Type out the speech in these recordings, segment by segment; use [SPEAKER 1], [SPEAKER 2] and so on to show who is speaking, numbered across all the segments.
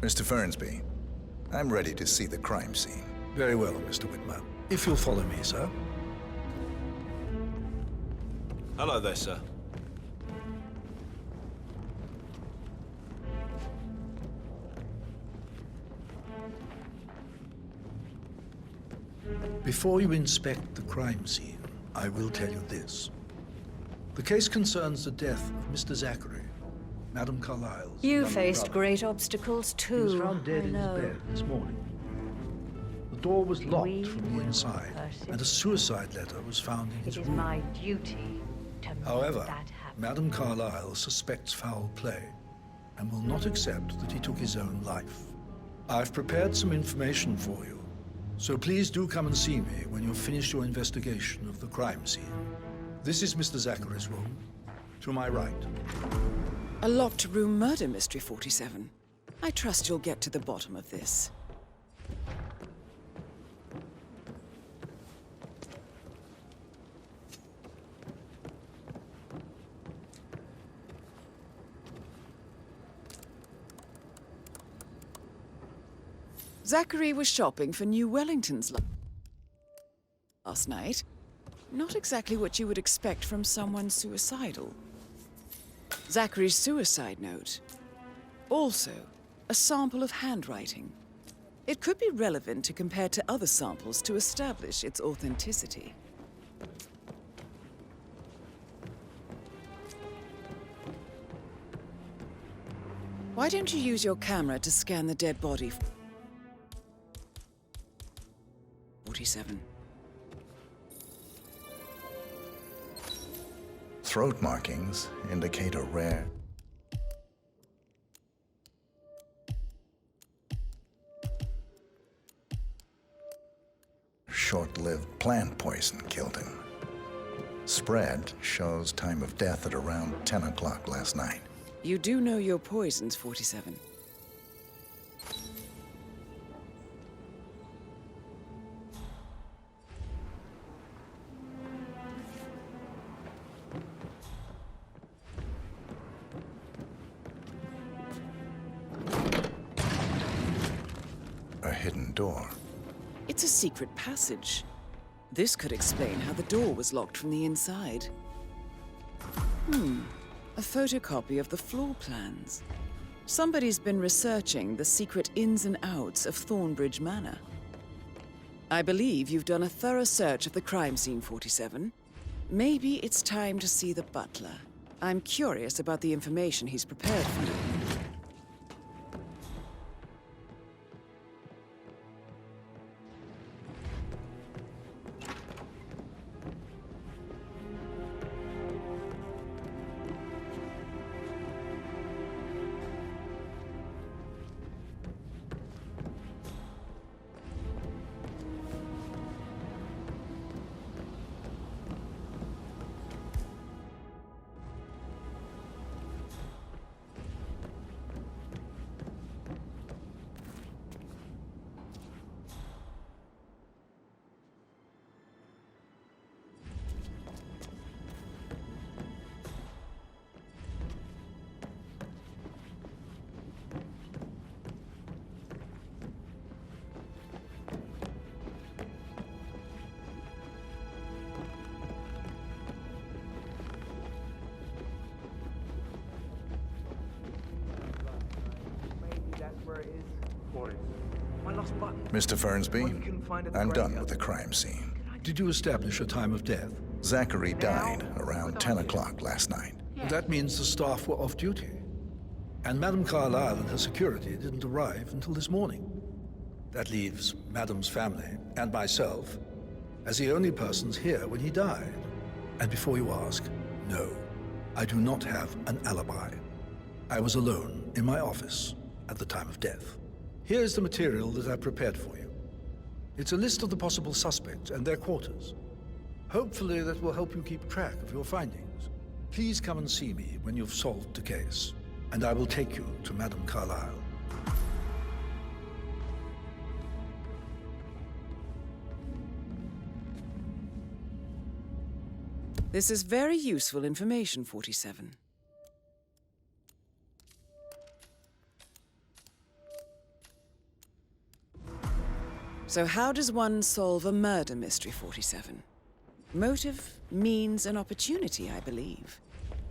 [SPEAKER 1] Mr. Fernsby, I'm ready to see the crime scene.
[SPEAKER 2] Very well, Mr. Whitman. If you'll follow me, sir.
[SPEAKER 3] Hello there, sir.
[SPEAKER 2] Before you inspect the crime scene, I will tell you this. The case concerns the death of Mr. Zachary, Madame Carlyle's
[SPEAKER 4] You
[SPEAKER 2] younger
[SPEAKER 4] faced
[SPEAKER 2] brother.
[SPEAKER 4] great obstacles
[SPEAKER 2] He was
[SPEAKER 4] too.
[SPEAKER 2] found dead
[SPEAKER 4] I
[SPEAKER 2] in his
[SPEAKER 4] know.
[SPEAKER 2] bed this morning. The door was locked
[SPEAKER 4] We
[SPEAKER 2] from the
[SPEAKER 4] will
[SPEAKER 2] inside, and a
[SPEAKER 4] persevere.
[SPEAKER 2] suicide letter was found in
[SPEAKER 4] It
[SPEAKER 2] his
[SPEAKER 4] is
[SPEAKER 2] room.
[SPEAKER 4] my duty to make
[SPEAKER 2] However,
[SPEAKER 4] that happen.
[SPEAKER 2] Madame Carlyle suspects foul play and will not accept that he took his own life. I've prepared some information for you, so please do come and see me when you've finished your investigation of the crime scene. This is Mr. Zachary's room, to my right.
[SPEAKER 5] A locked room murder mystery, 47. I trust you'll get to the bottom of this. Zachary was shopping for New Wellingtons last night. Not exactly what you would expect from someone suicidal. Zachary's suicide note. Also, a sample of handwriting. It could be relevant to compare to other samples to establish its authenticity. Why don't you use your camera to scan the dead body? 47.
[SPEAKER 1] Throat markings indicate a rare... short-lived plant poison killed him. Spread shows time of death at around 10 o'clock last night.
[SPEAKER 5] You do know your poisons, 47.
[SPEAKER 1] A hidden door.
[SPEAKER 5] It's a secret passage. This could explain how the door was locked from the inside. A photocopy of the floor plans. Somebody's been researching the secret ins and outs of Thornbridge Manor. I believe you've done a thorough search of the crime scene, 47. Maybe it's time to see the butler. I'm curious about the information he's prepared for you.
[SPEAKER 1] Mr. Fernsby, I'm done with the crime scene.
[SPEAKER 2] Did you establish a time of death?
[SPEAKER 1] Zachary died around 10 o'clock last night.
[SPEAKER 2] That means the staff were off duty. And Madame Carlyle and her security didn't arrive until this morning. That leaves Madame's family and myself as the only persons here when he died. And before you ask, no, I do not have an alibi. I was alone in my office at the time of death. Here's the material that I prepared for you. It's a list of the possible suspects and their quarters. Hopefully that will help you keep track of your findings. Please come and see me when you've solved the case, and I will take you to Madame Carlyle.
[SPEAKER 5] This is very useful information, 47. So how does one solve a murder mystery, 47? Motive, means, and opportunity, I believe.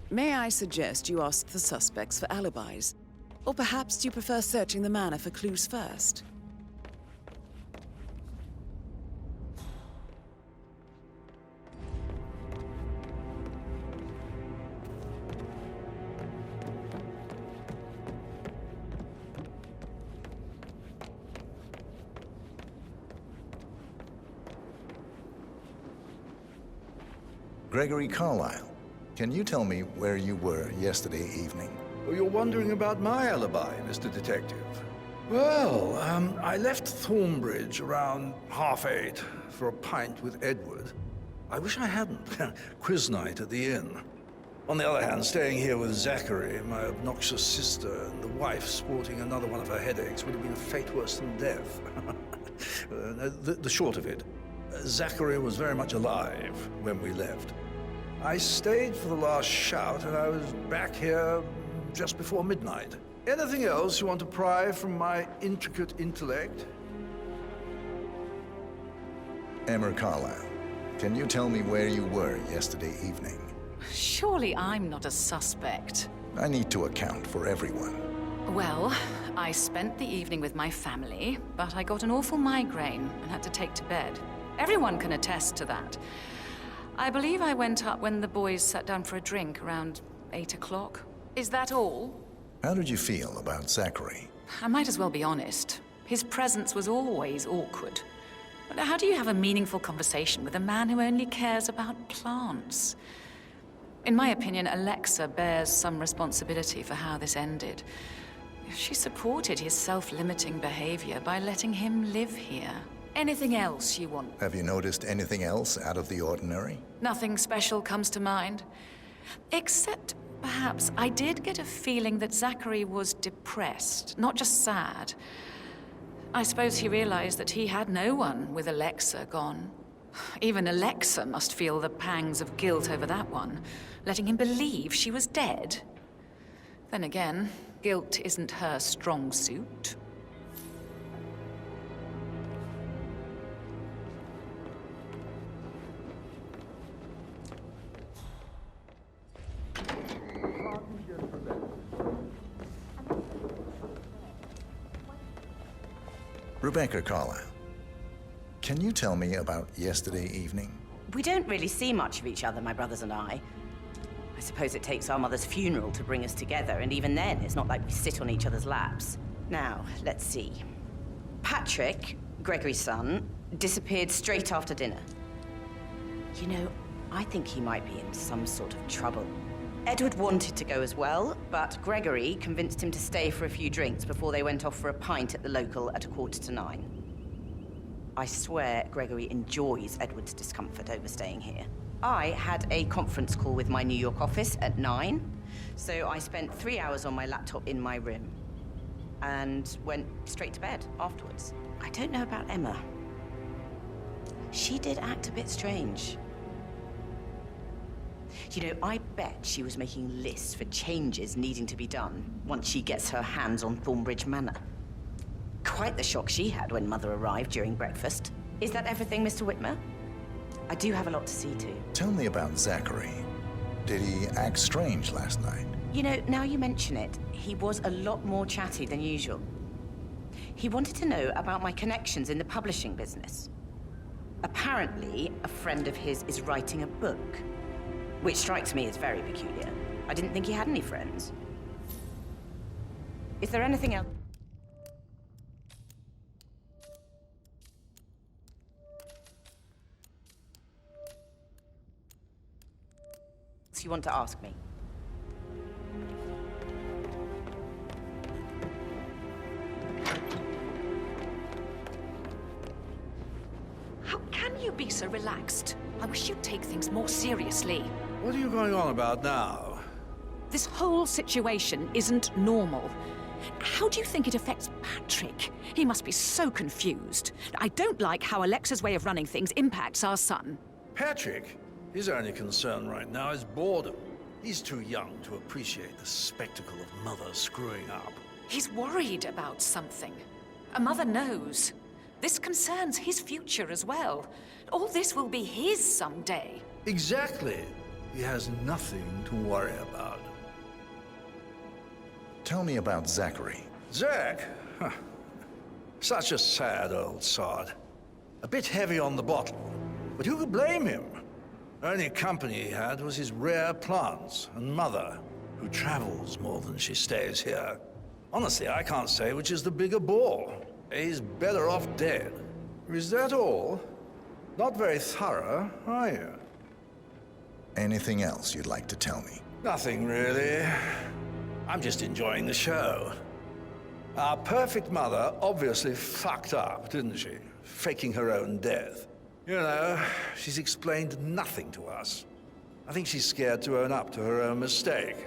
[SPEAKER 5] May I suggest you ask the suspects for alibis? Or perhaps you prefer searching the manor for clues first?
[SPEAKER 1] Gregory Carlyle, can you tell me where you were yesterday evening?
[SPEAKER 2] Oh, you're wondering about my alibi, Mr. Detective. Well, I left Thornbridge around 8:30 for a pint with Edward. I wish I hadn't. Quiz night at the inn. On the other hand, staying here with Zachary, my obnoxious sister, and the wife sporting another one of her headaches would have been a fate worse than death. The short of it, Zachary was very much alive when we left. I stayed for the last shout, and I was back here just before midnight. Anything else you want to pry from my intricate intellect?
[SPEAKER 1] Emma Carlyle, can you tell me where you were yesterday evening?
[SPEAKER 6] Surely I'm not a suspect.
[SPEAKER 1] I need to account for everyone.
[SPEAKER 6] Well, I spent the evening with my family, but I got an awful migraine and had to take to bed. Everyone can attest to that. I believe I went up when the boys sat down for a drink around 8 o'clock. Is that all?
[SPEAKER 1] How did you feel about Zachary?
[SPEAKER 6] I might as well be honest. His presence was always awkward. But how do you have a meaningful conversation with a man who only cares about plants? In my opinion, Alexa bears some responsibility for how this ended. She supported his self-limiting behavior by letting him live here. Anything else you want?
[SPEAKER 1] Have you noticed anything else out of the ordinary?
[SPEAKER 6] Nothing special comes to mind. Except, perhaps, I did get a feeling that Zachary was depressed, not just sad. I suppose he realized that he had no one with Alexa gone. Even Alexa must feel the pangs of guilt over that one, letting him believe she was dead. Then again, guilt isn't her strong suit.
[SPEAKER 1] Rebecca Carlyle, can you tell me about yesterday evening?
[SPEAKER 7] We don't really see much of each other, my brothers and I. I suppose it takes our mother's funeral to bring us together, and even then, it's not like we sit on each other's laps. Now, let's see. Patrick, Gregory's son, disappeared straight after dinner. You know, I think he might be in some sort of trouble. Edward wanted to go as well, but Gregory convinced him to stay for a few drinks before they went off for a pint at the local at 9:15. I swear Gregory enjoys Edward's discomfort over staying here. I had a conference call with my New York office at 9, so I spent 3 hours on my laptop in my room and went straight to bed afterwards. I don't know about Emma. She did act a bit strange. You know, I bet she was making lists for changes needing to be done once she gets her hands on Thornbridge Manor. Quite the shock she had when Mother arrived during breakfast. Is that everything, Mr. Whitmer? I do have a lot to see to.
[SPEAKER 1] Tell me about Zachary. Did he act strange last night?
[SPEAKER 7] You know, now you mention it, he was a lot more chatty than usual. He wanted to know about my connections in the publishing business. Apparently, a friend of his is writing a book, which strikes me as very peculiar. I didn't think he had any friends. Is there anything else you want to ask me?
[SPEAKER 6] How can you be so relaxed? I wish you'd take things more seriously.
[SPEAKER 2] What are you going on about now?
[SPEAKER 6] This whole situation isn't normal. How do you think it affects Patrick? He must be so confused. I don't like how Alexa's way of running things impacts our son.
[SPEAKER 2] Patrick? His only concern right now is boredom. He's too young to appreciate the spectacle of Mother screwing up.
[SPEAKER 6] He's worried about something. A mother knows. This concerns his future as well. All this will be his someday.
[SPEAKER 2] Exactly. He has nothing to worry about.
[SPEAKER 1] Tell me about Zachary.
[SPEAKER 2] Zack? Huh. Such a sad old sod. A bit heavy on the bottle, but who could blame him? Only company he had was his rare plants and mother, who travels more than she stays here. Honestly, I can't say which is the bigger bore. He's better off dead. Is that all? Not very thorough, are you?
[SPEAKER 1] Anything else you'd like to tell me?
[SPEAKER 2] Nothing really. I'm just enjoying the show. Our perfect mother obviously fucked up, didn't she? Faking her own death. You know, she's explained nothing to us. I think she's scared to own up to her own mistake.